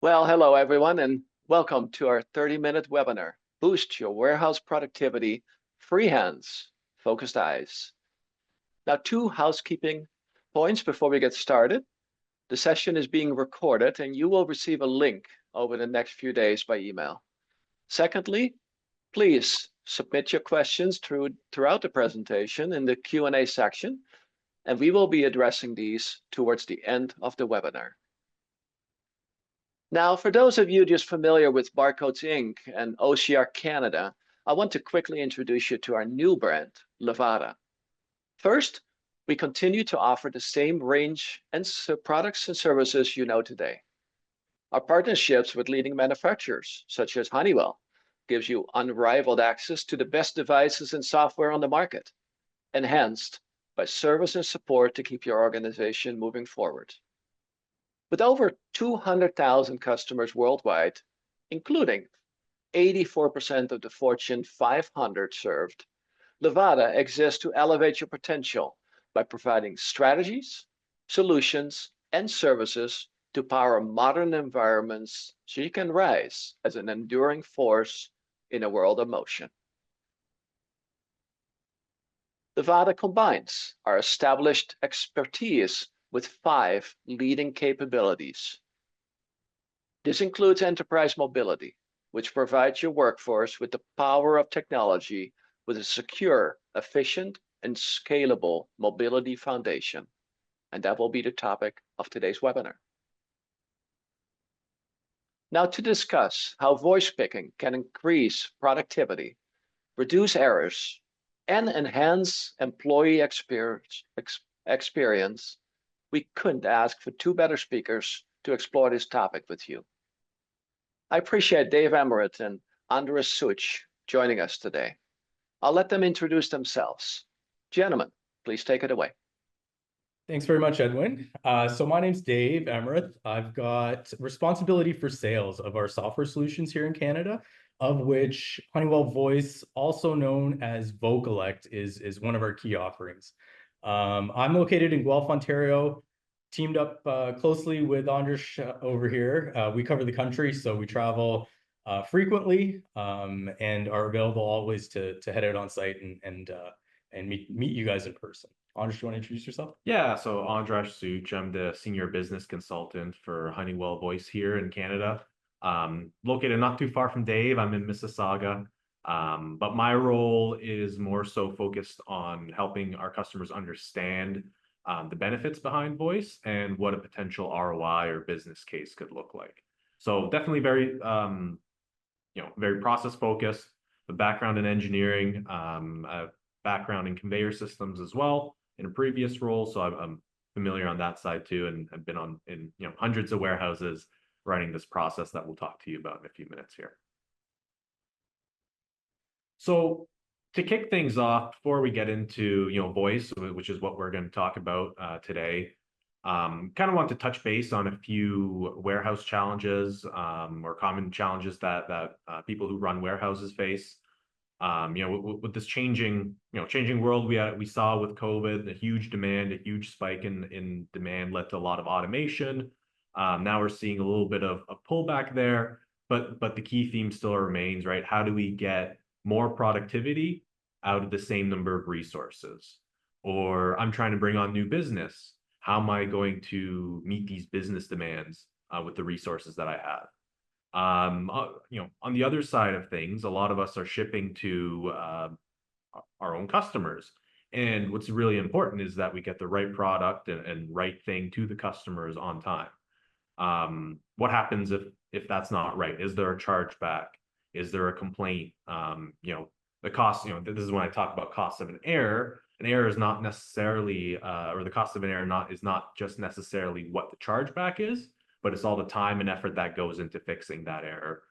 Well, hello everyone, and welcome to our 30-minute webinar, Boost Your Warehouse Productivity, Free Hands, Focused Eyes. Now, two housekeeping points before we get started. The session is being recorded and you will receive a link over the next few days by email. Secondly, please submit your questions throughout the presentation in the Q&A section, and we will be addressing these towards the end of the webinar. Now, for those of you just familiar with Barcodes Inc. and OCR Canada, I want to quickly introduce you to our new brand, Levata. First, we continue to offer the same range and products and services you know today. Our partnerships with leading manufacturers, such as Honeywell, gives you unrivaled access to the best devices and software on the market, enhanced by service and support to keep your organization moving forward. With over 200,000 customers worldwide, including 84% of the Fortune 500 served, Levata exists to elevate your potential by providing strategies, solutions, and services to power modern environments so you can rise as an enduring force in a world of motion. Levata combines our established expertise with 5 leading capabilities. This includes enterprise mobility, which provides your workforce with the power of technology with a secure, efficient, and scalable mobility foundation. And that will be the topic of today's webinar. Now, to discuss how voice picking can increase productivity, reduce errors, and enhance employee experience, we couldn't ask for 2 better speakers to explore this topic with you. I appreciate Dave Emmerich and Andres Such joining us today. I'll let them introduce themselves. Gentlemen, please take it away. Thanks very much, Edwin. So my name's Dave Emmerich. I've got responsibility for sales of our software solutions here in Canada, of which Honeywell Voice, also known as Vocalect, is one of our key offerings. I'm located in Guelph, Ontario, teamed up closely with Andres over here. We cover the country, so we travel frequently and are available always to head out on site and meet you guys in person. Andres, do you want to introduce yourself? Yeah, so Andras Such, I'm the senior business consultant for Honeywell Voice here in Canada. Located not too far from Dave, I'm in Mississauga. But my role is more so focused on helping our customers understand the benefits behind voice and what a potential ROI or business case could look like. So definitely very, very process focused. The background in engineering, a background in conveyor systems as well in a previous role. So I'm familiar on that side too, and I've been in hundreds of warehouses running this process that we'll talk to you about in a few minutes here. So to kick things off, before we get into voice, which is what we're going to talk about today, kind of want to touch base on a few warehouse challenges or common challenges that people who run warehouses face. With this changing world we saw with COVID, a huge demand, a huge spike in demand led to a lot of automation. Now we're seeing a little bit of a pullback there, but the key theme still remains, right? How do we get more productivity out of the same number of resources? Or I'm trying to bring on new business. How am I going to meet these business demands with the resources that I have? On the other side of things, a lot of us are shipping to our own customers. And what's really important is that we get the right product and right thing to the customers on time. What happens if that's not right? Is there a chargeback? Is there a complaint? The cost, this is when I talk about cost of an error. An error is not necessarily, or the cost of an error is not just necessarily what the chargeback is, but it's all the time and effort that goes into fixing that error.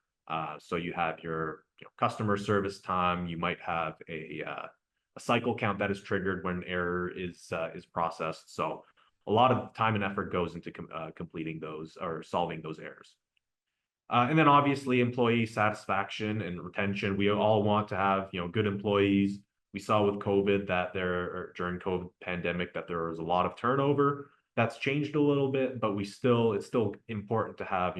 So you have your customer service time. You might have a cycle count that is triggered when error is processed. So a lot of time and effort goes into completing those or solving those errors. And then obviously employee satisfaction and retention. We all want to have good employees. We saw with COVID that during COVID pandemic that there was a lot of turnover. That's changed a little bit, but it's still important to have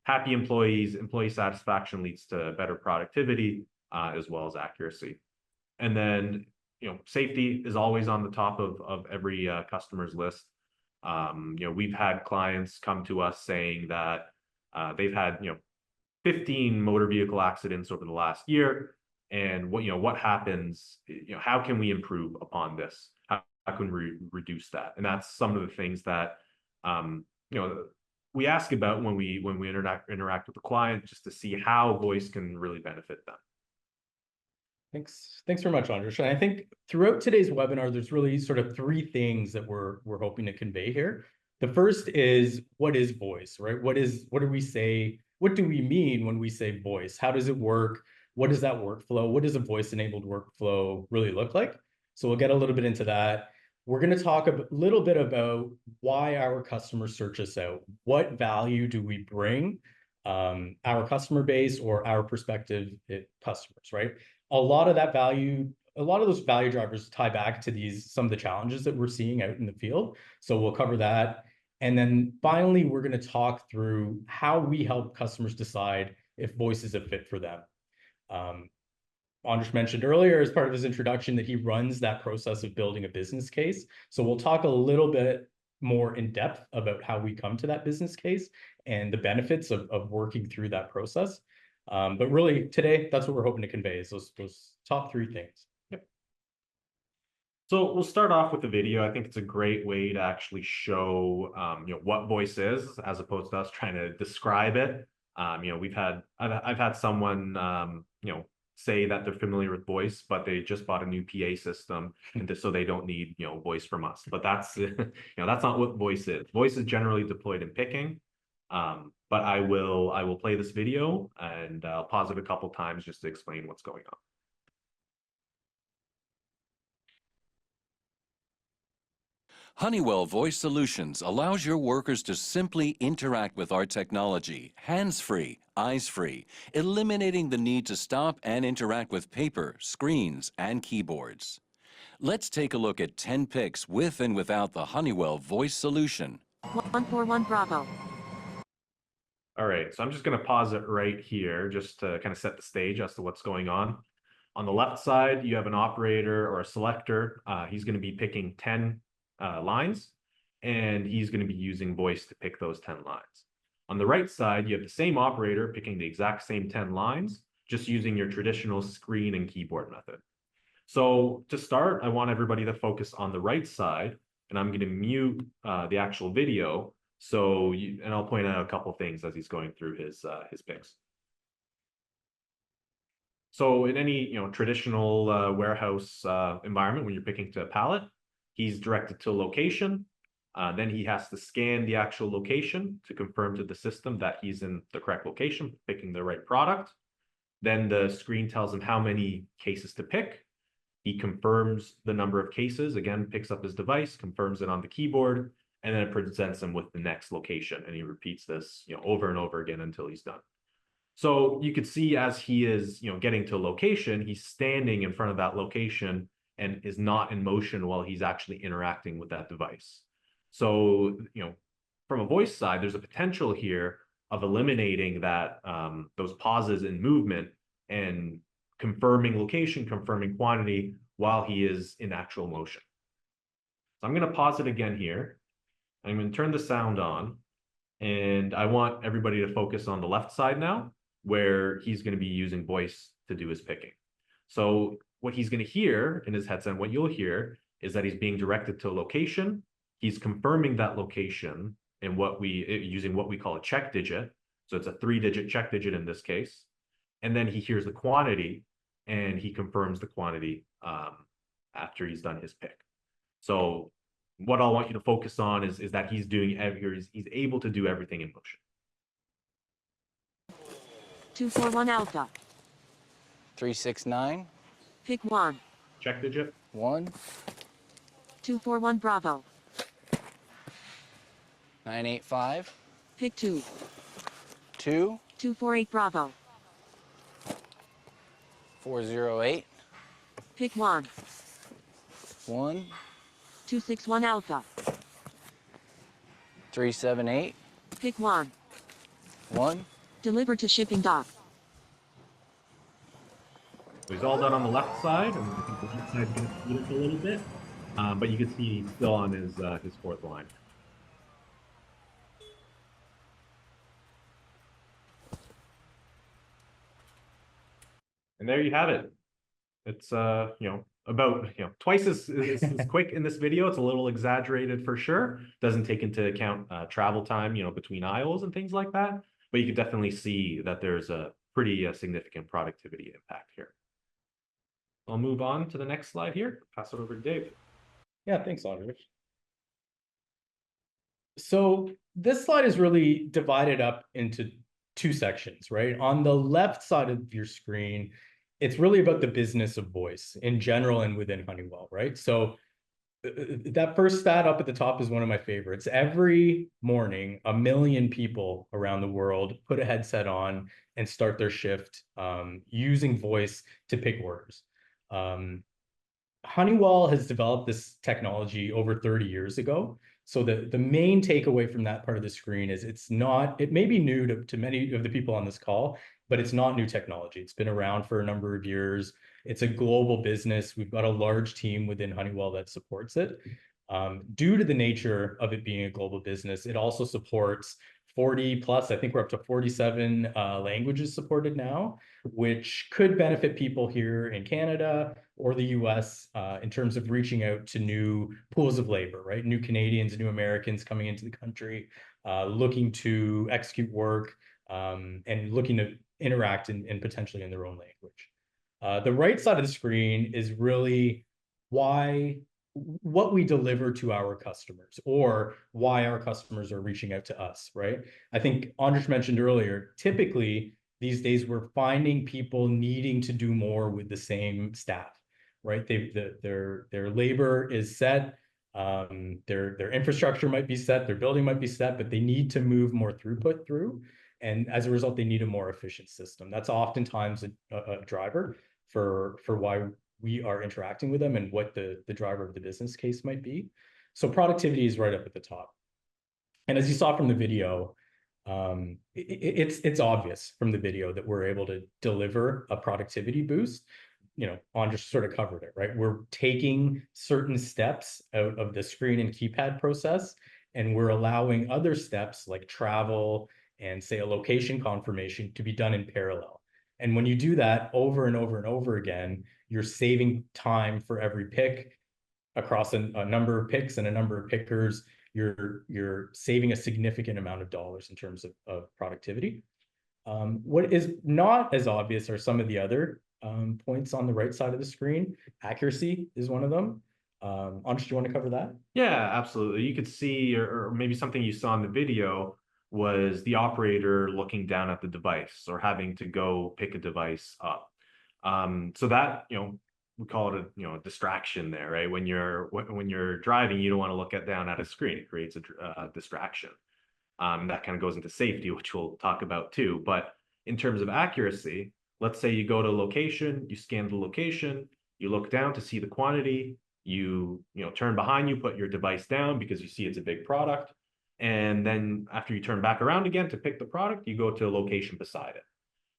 happy employees, employee satisfaction leads to better productivity, as well as accuracy. And then, safety is always on the top of every customer's list. We've had clients come to us saying that they've had 15 motor vehicle accidents over the last year, and what happens, how can we improve upon this? How can we reduce that? And that's some of the things that we ask about when we interact with the client, just to see how voice can really benefit them. Thanks very much, Andres. And I think throughout today's webinar, there's really sort of three things that we're hoping to convey here. The first is, what is voice, right? What do we say? What do we mean when we say voice? How does it work? What is that workflow? What does a voice-enabled workflow really look like? So we'll get a little bit into that. We're going to talk a little bit about why our customers search us out. What value do we bring our customer base or our prospective customers, right? A lot of those value drivers tie back to some of the challenges that we're seeing out in the field. So we'll cover that. And then finally, we're going to talk through how we help customers decide if voice is a fit for them. Andres mentioned earlier as part of his introduction that he runs that process of building a business case. So we'll talk a little bit more in depth about how we come to that business case and the benefits of working through that process. But really today, that's what we're hoping to convey, is those top three things. Yep. So we'll start off with the video. I think it's a great way to actually show what voice is, as opposed to us trying to describe it. I've had someone say that they're familiar with voice, but they just bought a new PA system, and so they don't need voice from us. But that's that's not what voice is. Voice is generally deployed in picking. But I will play this video, and I'll pause it a couple times just to explain what's going on. Honeywell Voice Solutions allows your workers to simply interact with our technology, hands-free, eyes-free, eliminating the need to stop and interact with paper, screens, and keyboards. Let's take a look at 10 picks with and without the Honeywell Voice Solution. 141 Bravo. All right, so I'm just going to pause it right here just to kind of set the stage as to what's going on. On the left side, you have an operator or a selector. He's going to be picking 10 lines, and he's going to be using voice to pick those 10 lines. On the right side, you have the same operator picking the exact same 10 lines, just using your traditional screen and keyboard method. So to start, I want everybody to focus on the right side, and I'm going to mute the actual video. And I'll point out a couple things as he's going through his picks. So in any traditional warehouse environment, when you're picking to a pallet, he's directed to a location. Then he has to scan the actual location to confirm to the system that he's in the correct location, picking the right product. Then the screen tells him how many cases to pick. He confirms the number of cases, again, picks up his device, confirms it on the keyboard, and then it presents him with the next location. And he repeats this over and over again until he's done. So you could see as he is getting to a location, he's standing in front of that location and is not in motion while he's actually interacting with that device. So from a voice side, there's a potential here of eliminating that those pauses in movement and confirming location, confirming quantity while he is in actual motion. So I'm going to pause it again here. I'm going to turn the sound on, and I want everybody to focus on the left side now, where he's going to be using voice to do his picking. So what he's going to hear in his headset, what you'll hear, is that he's being directed to a location. He's confirming that location in using what we call a check digit. So it's a 3-digit check digit in this case. And then he hears the quantity, and he confirms the quantity after he's done his pick. So what I want you to focus on is that he's able to do everything in motion. 241 Alpha. 369. Pick 1. Check digit. 1. 241 Bravo. 985. Pick 2. 2. 248 Bravo. 408. Pick 1. 1. 261 Alpha. 378. Pick 1. 1. Deliver to shipping dock. So he's all done on the left side, and I think the right side's going to speed up a little bit. But you can see he's still on his fourth line. And there you have it. It's about twice as quick in this video. It's a little exaggerated for sure. Doesn't take into account travel time, between aisles and things like that. But you can definitely see that there's a pretty significant productivity impact here. I'll move on to the next slide here. Pass it over to Dave. Yeah, thanks, Andres. So this slide is really divided up into two sections, right? On the left side of your screen, it's really about the business of voice in general and within Honeywell, right? So that first stat up at the top is one of my favorites. Every morning, 1 million people around the world put a headset on and start their shift using voice to pick orders. Honeywell has developed this technology over 30 years ago. So the main takeaway from that part of the screen is it may be new to many of the people on this call, but it's not new technology. It's been around for a number of years. It's a global business. We've got a large team within Honeywell that supports it. Due to the nature of it being a global business, it also supports 40 plus, I think we're up to 47 languages supported now, which could benefit people here in Canada or the US in terms of reaching out to new pools of labor, right? New Canadians, new Americans coming into the country, looking to execute work and looking to interact and potentially in their own language. The right side of the screen is really what we deliver to our customers or why our customers are reaching out to us, right? I think Andres mentioned earlier, typically these days we're finding people needing to do more with the same staff, right? Their labor is set, their infrastructure might be set, their building might be set, but they need to move more throughput through. And as a result, they need a more efficient system. That's oftentimes a driver for why we are interacting with them and what the driver of the business case might be. So productivity is right up at the top. And as you saw from the video, it's obvious from the video that we're able to deliver a productivity boost. Andres sort of covered it, right? We're taking certain steps out of the screen and keypad process, and we're allowing other steps like travel and say a location confirmation to be done in parallel. And when you do that over and over and over again, you're saving time for every pick across a number of picks and a number of pickers. You're saving a significant amount of dollars in terms of productivity. What is not as obvious are some of the other points on the right side of the screen. Accuracy is one of them. Andres, do you want to cover that? Yeah, absolutely. You could see, or maybe something you saw in the video was the operator looking down at the device or having to go pick a device up. So that, we call it a distraction there, right? When you're driving, you don't want to look down at a screen. It creates a distraction. That kind of goes into safety, which we'll talk about too. But in terms of accuracy, let's say you go to location, you scan the location, you look down to see the quantity, you turn behind you, put your device down because you see it's a big product. And then after you turn back around again to pick the product, you go to a location beside it.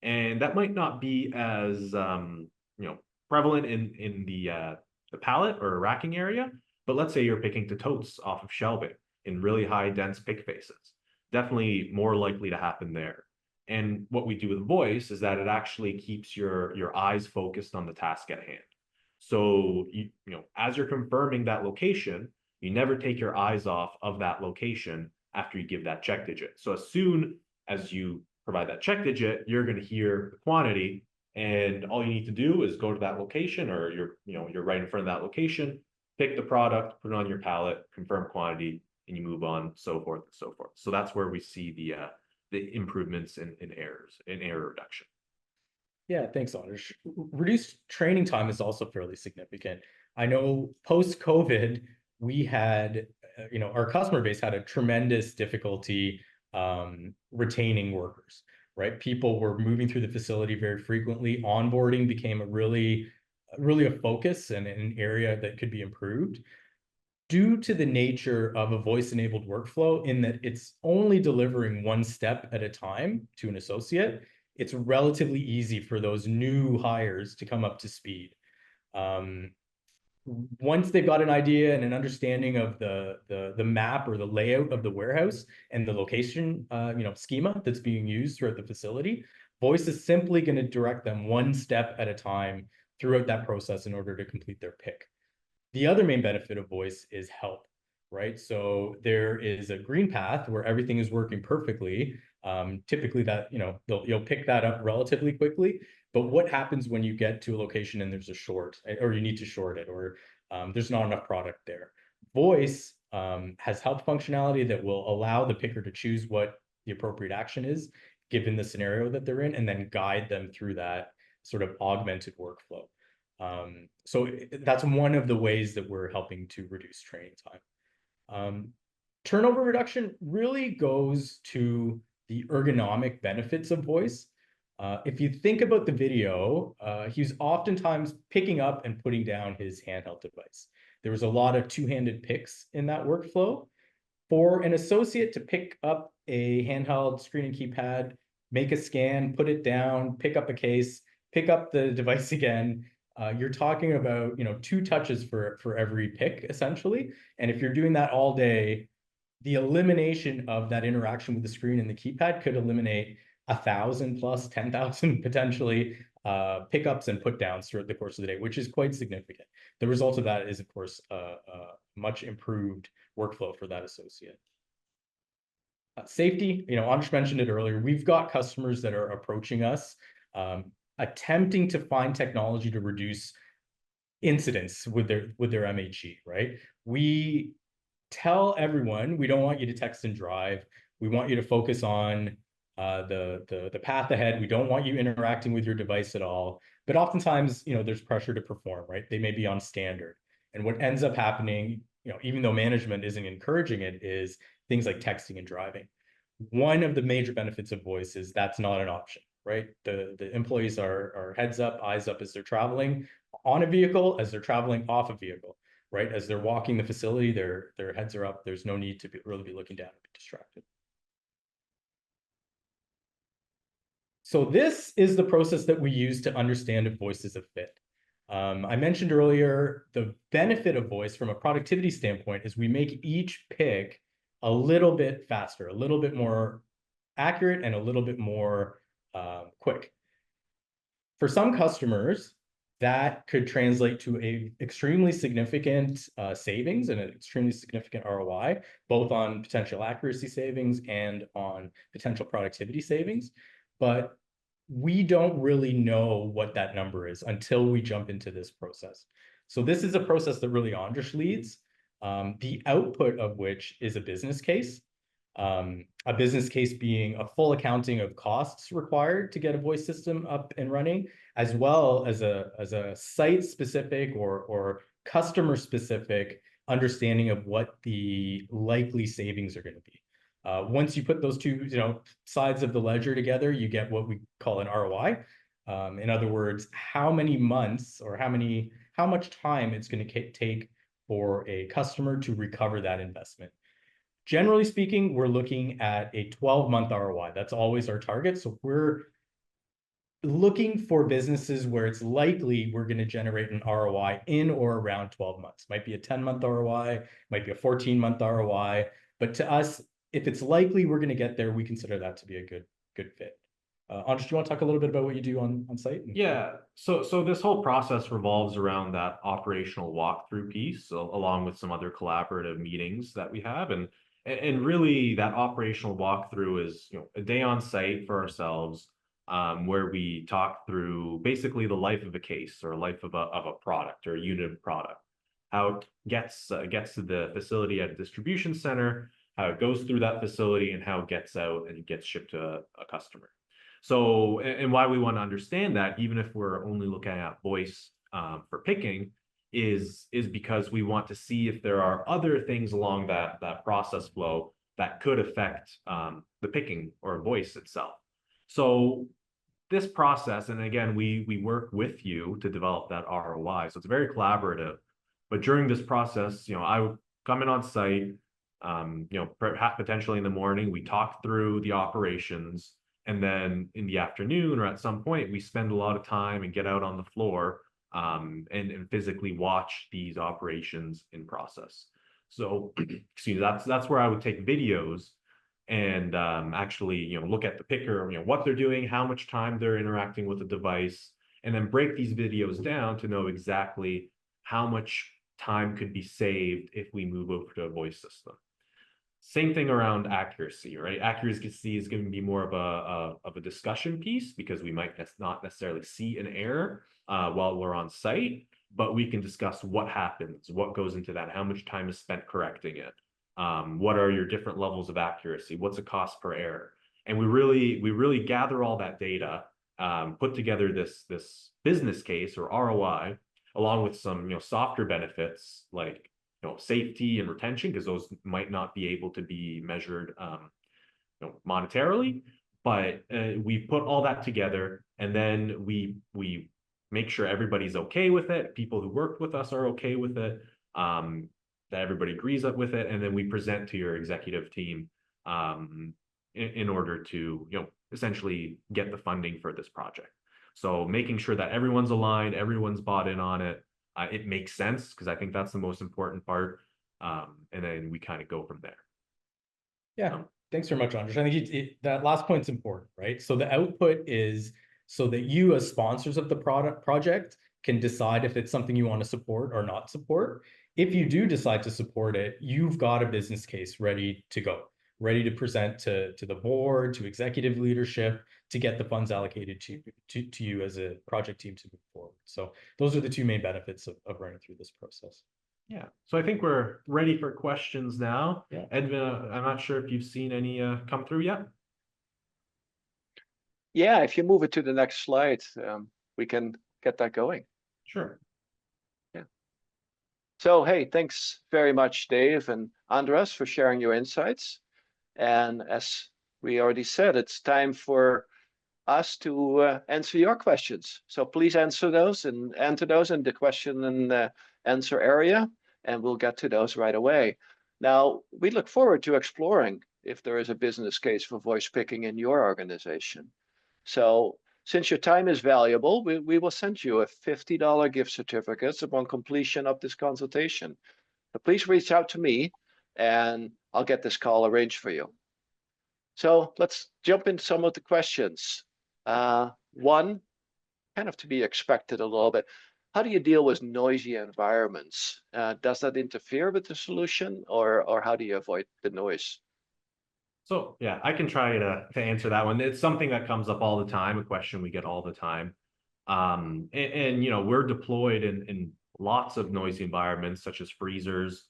And that might not be as prevalent in the pallet or racking area, but let's say you're picking the totes off of shelving in really high dense pick faces. Definitely more likely to happen there. And what we do with voice is that it actually keeps your eyes focused on the task at hand. So as you're confirming that location, you never take your eyes off of that location after you give that check digit. So as soon as you provide that check digit, you're going to hear the quantity, and all you need to do is go to that location, or you're right in front of that location, pick the product, put it on your pallet, confirm quantity, and you move on, so forth and so forth. So that's where we see the improvements in error reduction. Yeah, thanks, Andres. Reduced training time is also fairly significant. I know post-COVID, we had, our customer base had a tremendous difficulty retaining workers, right? People were moving through the facility very frequently. Onboarding became really a focus and an area that could be improved. due to the nature of a voice-enabled workflow in that it's only delivering one step at a time to an associate, it's relatively easy for those new hires to come up to speed. Once they've got an idea and an understanding of the map or the layout of the warehouse and the location schema that's being used throughout the facility, voice is simply going to direct them one step at a time throughout that process in order to complete their pick. The other main benefit of voice is help, right? So there is a green path where everything is working perfectly. Typically that, you'll pick that up relatively quickly. But what happens when you get to a location and there's a short, or you need to short it, or there's not enough product there? Voice has help functionality that will allow the picker to choose what the appropriate action is, given the scenario that they're in, and then guide them through that sort of augmented workflow. So that's one of the ways that we're helping to reduce training time. Turnover reduction really goes to the ergonomic benefits of voice. If you think about the video, he's oftentimes picking up and putting down his handheld device. There was a lot of two-handed picks in that workflow. For an associate to pick up a handheld screen and keypad, make a scan, put it down, pick up a case, pick up the device again, you're talking about 2 touches for every pick, essentially. And if you're doing that all day, the elimination of that interaction with the screen and the keypad could eliminate 1,000 plus 10,000 potentially pickups and put downs throughout the course of the day, which is quite significant. The result of that is, of course, a much improved workflow for that associate. Safety, Andres mentioned it earlier. We've got customers that are approaching us, attempting to find technology to reduce incidents with their MHE, right? We tell everyone we don't want you to text and drive. We want you to focus on the path ahead. We don't want you interacting with your device at all. But oftentimes, there's pressure to perform, right? They may be on standard. And what ends up happening, even though management isn't encouraging it, is things like texting and driving. One of the major benefits of voice is that's not an option, right? The employees are heads up, eyes up as they're traveling on a vehicle, as they're traveling off a vehicle, right? As they're walking the facility, their heads are up. There's no need to really be looking down and be distracted. So this is the process that we use to understand if voice is a fit. I mentioned earlier, the benefit of voice from a productivity standpoint is we make each pick a little bit faster, a little bit more accurate, and a little bit more quick. For some customers, that could translate to a extremely significant savings and an extremely significant ROI, both on potential accuracy savings and on potential productivity savings. But we don't really know what that number is until we jump into this process. So this is a process that really Andres leads, the output of which is a business case. A business case being a full accounting of costs required to get a voice system up and running, as well as a site-specific or customer-specific understanding of what the likely savings are going to be. Once you put those two sides of the ledger together, you get what we call an ROI. In other words, how many months or how much time it's going to take for a customer to recover that investment. Generally speaking, we're looking at a 12-month ROI. That's always our target. So we're looking for businesses where it's likely we're going to generate an ROI in or around 12 months. Might be a 10-month ROI, might be a 14-month ROI. But to us, if it's likely we're going to get there, we consider that to be a good fit. Andres, do you want to talk a little bit about what you do on site? Yeah, so this whole process revolves around that operational walkthrough piece, along with some other collaborative meetings that we have. And really that operational walkthrough is a day on site for ourselves, where we talk through basically the life of a case or life of a product or a unit of product, how it gets to the facility at a distribution center, how it goes through that facility, and how it gets out and gets shipped to a customer. So, and why we want to understand that, even if we're only looking at voice for picking, is because we want to see if there are other things along that process flow that could affect the picking or voice itself. So this process, and again, we work with you to develop that ROI. So it's very collaborative. But during this process, come in on site, perhaps potentially in the morning, we talk through the operations, and then in the afternoon or at some point, we spend a lot of time and get out on the floor and physically watch these operations in process. So, excuse me, that's where I would take videos and actually, look at the picker, what they're doing, how much time they're interacting with the device, and then break these videos down to know exactly how much time could be saved if we move over to a voice system. Same thing around accuracy, right? Accuracy is going to be more of a discussion piece because we might not necessarily see an error while we're on site, but we can discuss what happens, what goes into that, how much time is spent correcting it, what are your different levels of accuracy, what's the cost per error, and we really gather all that data, put together this business case or ROI, along with some softer benefits like safety and retention, because those might not be able to be measured monetarily, but we put all that together, and then we make sure everybody's okay with it, people who worked with us are okay with it, that everybody agrees with it, and then we present to your executive team in order to essentially get the funding for this project. So making sure that everyone's aligned, everyone's bought in on it, it makes sense, because I think that's the most important part. And then we kind of go from there. Yeah, thanks very much, Andres. I think that last point's important, right? So the output is so that you, as sponsors of the project, can decide if it's something you want to support or not support. If you do decide to support it, you've got a business case ready to go, ready to present to the board, to executive leadership, to get the funds allocated to you as a project team to move forward. So those are the two main benefits of running through this process. Yeah, so I think we're ready for questions now. Yeah. Edwin, I'm not sure if you've seen any come through yet. Yeah, if you move it to the next slide, we can get that going. Sure. Yeah. So, hey, thanks very much, Dave and Andres, for sharing your insights. And as we already said, it's time for us to answer your questions. So please answer those and enter those in the question and answer area, and we'll get to those right away. Now, we look forward to exploring if there is a business case for voice picking in your organization. So since your time is valuable, we will send you a $50 gift certificate upon completion of this consultation. So please reach out to me and I'll get this call arranged for you. So let's jump into some of the questions. One, kind of to be expected a little bit. How do you deal with noisy environments? Does that interfere with the solution, or how do you avoid the noise? So yeah, I can try to answer that one. It's something that comes up all the time, a question we get all the time. And we're deployed in lots of noisy environments, such as freezers,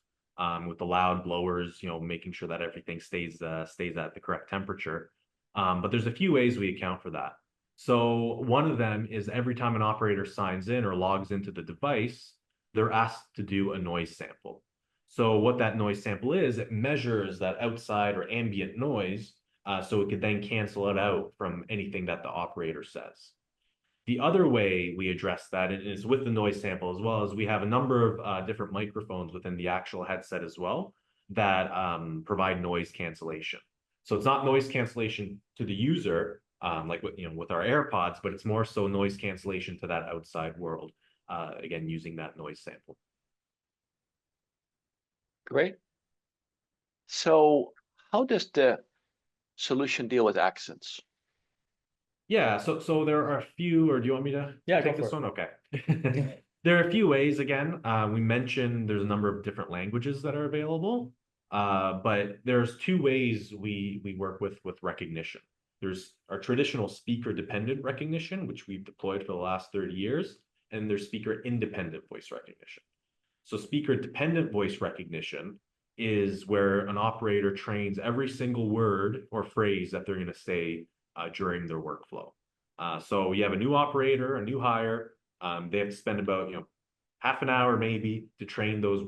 with the loud blowers, making sure that everything stays at the correct temperature. But there's a few ways we account for that. So one of them is every time an operator signs in or logs into the device, they're asked to do a noise sample. So what that noise sample is, it measures that outside or ambient noise, so it could then cancel it out from anything that the operator says. The other way we address that is with the noise sample, as well as we have a number of different microphones within the actual headset as well that provide noise cancellation. So it's not noise cancellation to the user, like with our AirPods, but it's more so noise cancellation to that outside world, again, using that noise sample. Great. So how does the solution deal with accents? Yeah, so there are a few, or do you want me to take this one? Okay. There are a few ways, again. We mentioned there's a number of different languages that are available, but there's two ways we work with recognition. There's our traditional speaker-dependent recognition, which we've deployed for the last 30 years, and there's speaker-independent voice recognition. So speaker-dependent voice recognition is where an operator trains every single word or phrase that they're going to say during their workflow. So you have a new operator, a new hire, they have to spend about half an hour maybe to train those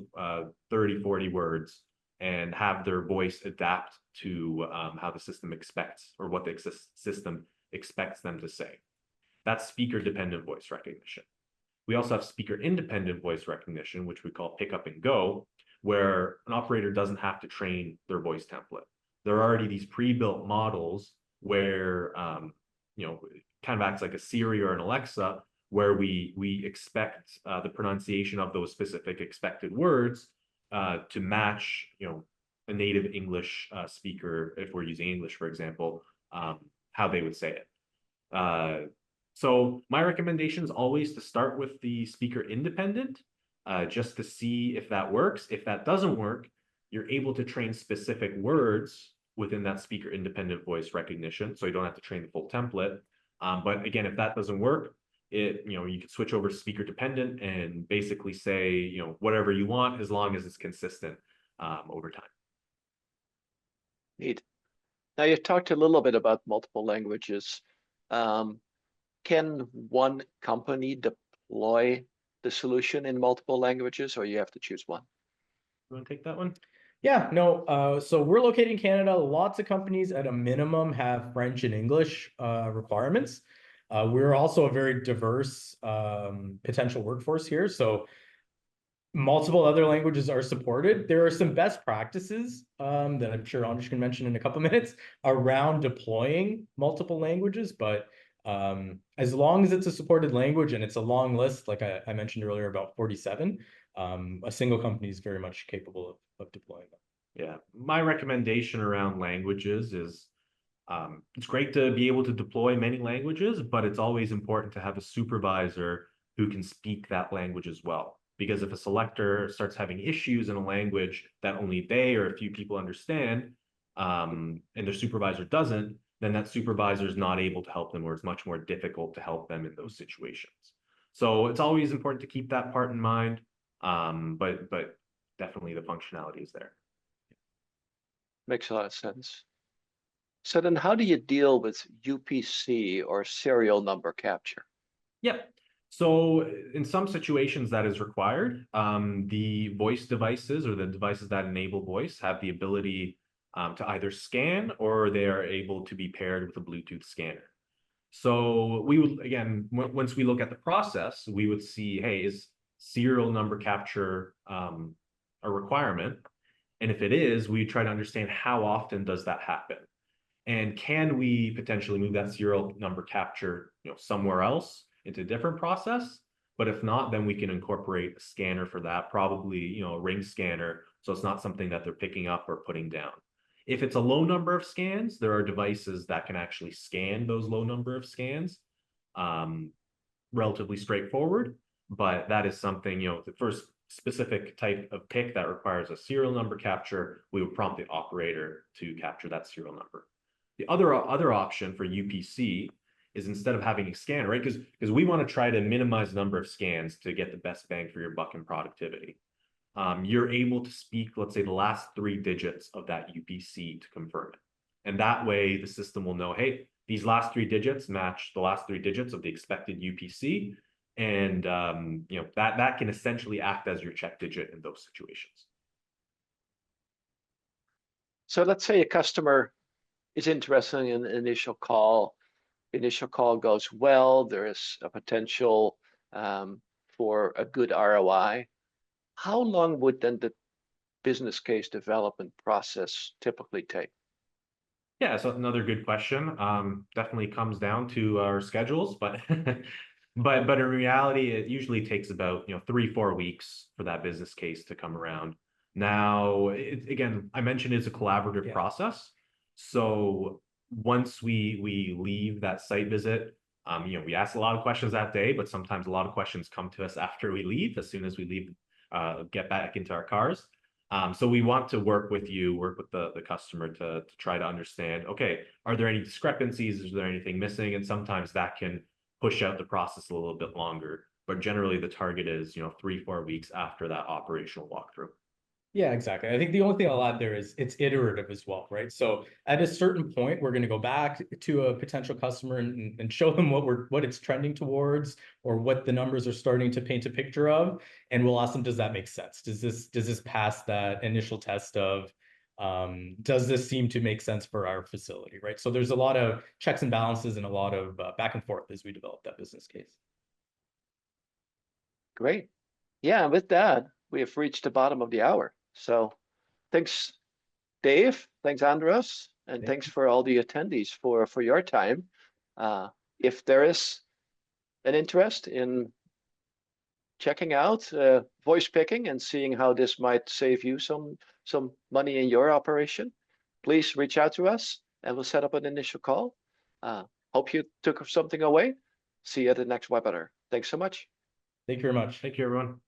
30, 40 words and have their voice adapt to how the system expects, or what the system expects them to say. That's speaker-dependent voice recognition. We also have speaker-independent voice recognition, which we call pick up and go, where an operator doesn't have to train their voice template. There are already these pre-built models where, it kind of acts like a Siri or an Alexa, where we expect the pronunciation of those specific expected words to match, a native English speaker, if we're using English, for example, how they would say it. So my recommendation is always to start with the speaker independent, just to see if that works. If that doesn't work, you're able to train specific words within that speaker independent voice recognition, so you don't have to train the full template. But again, if that doesn't work, you can switch over to speaker dependent and basically say, whatever you want, as long as it's consistent over time. Neat. Now, you talked a little bit about multiple languages. Can one company deploy the solution in multiple languages, or you have to choose one? You want to take that one? Yeah, no. So we're located in Canada. Lots of companies at a minimum have French and English requirements. We're also a very diverse potential workforce here. So multiple other languages are supported. There are some best practices that I'm sure Andrej can mention in a couple minutes around deploying multiple languages. But as long as it's a supported language and it's a long list, like I mentioned earlier, about 47, a single company is very much capable of deploying them. Yeah, my recommendation around languages is it's great to be able to deploy many languages, but it's always important to have a supervisor who can speak that language as well. Because if a selector starts having issues in a language that only they or a few people understand, and their supervisor doesn't, then that supervisor is not able to help them, or it's much more difficult to help them in those situations. So it's always important to keep that part in mind, but definitely the functionality is there. Makes a lot of sense. So then how do you deal with UPC, or serial number capture? Yeah. So in some situations that is required. The voice devices, or the devices that enable voice, have the ability to either scan, or they are able to be paired with a Bluetooth scanner. So we would, again, once we look at the process, we would see, hey, is serial number capture a requirement? And if it is, we try to understand how often does that happen? And can we potentially move that serial number capture, somewhere else into a different process? But if not, then we can incorporate a scanner for that, probably, a ring scanner, so it's not something that they're picking up or putting down. If it's a low number of scans, there are devices that can actually scan those low number of scans. Relatively straightforward, but that is something, the first specific type of pick that requires a serial number capture, we would prompt the operator to capture that serial number. The other option for UPC is, instead of having a scanner, right? Because we want to try to minimize the number of scans to get the best bang for your buck in productivity. You're able to speak, let's say, the last 3 digits of that UPC to confirm it. And that way the system will know, hey, these last 3 digits match the last 3 digits of the expected UPC. And that can essentially act as your check digit in those situations. So let's say a customer is interested in an initial call. The initial call goes well. There is a potential for a good ROI. How long would then the business case development process typically take? Yeah, so another good question. Definitely comes down to our schedules, but but in reality, it usually takes about 3-4 weeks for that business case to come around. Now, again, I mentioned it's a collaborative process. So once we leave that site visit, we ask a lot of questions that day, but sometimes a lot of questions come to us after we leave, as soon as we leave, get back into our cars. So we want to work with the customer to try to understand, okay, are there any discrepancies? Is there anything missing? And sometimes that can push out the process a little bit longer. But generally the target is, 3-4 weeks after that operational walkthrough. Yeah, exactly. I think the only thing I'll add there is it's iterative as well, right? So at a certain point, we're going to go back to a potential customer and show them what it's trending towards, or what the numbers are starting to paint a picture of. And we'll ask them, does that make sense? Does this pass that initial test of, does this seem to make sense for our facility, right? So there's a lot of checks and balances and a lot of back and forth as we develop that business case. Great. Yeah, and with that, we have reached the bottom of the hour. So thanks, Dave. Thanks, Andres. And Thank thanks for all the attendees for your time. If there is an interest in checking out voice picking and seeing how this might save you some money in your operation, please reach out to us and we'll set up an initial call. Hope you took something away. See you at the next webinar. Thanks so much. Thank you very much. Thank you, everyone.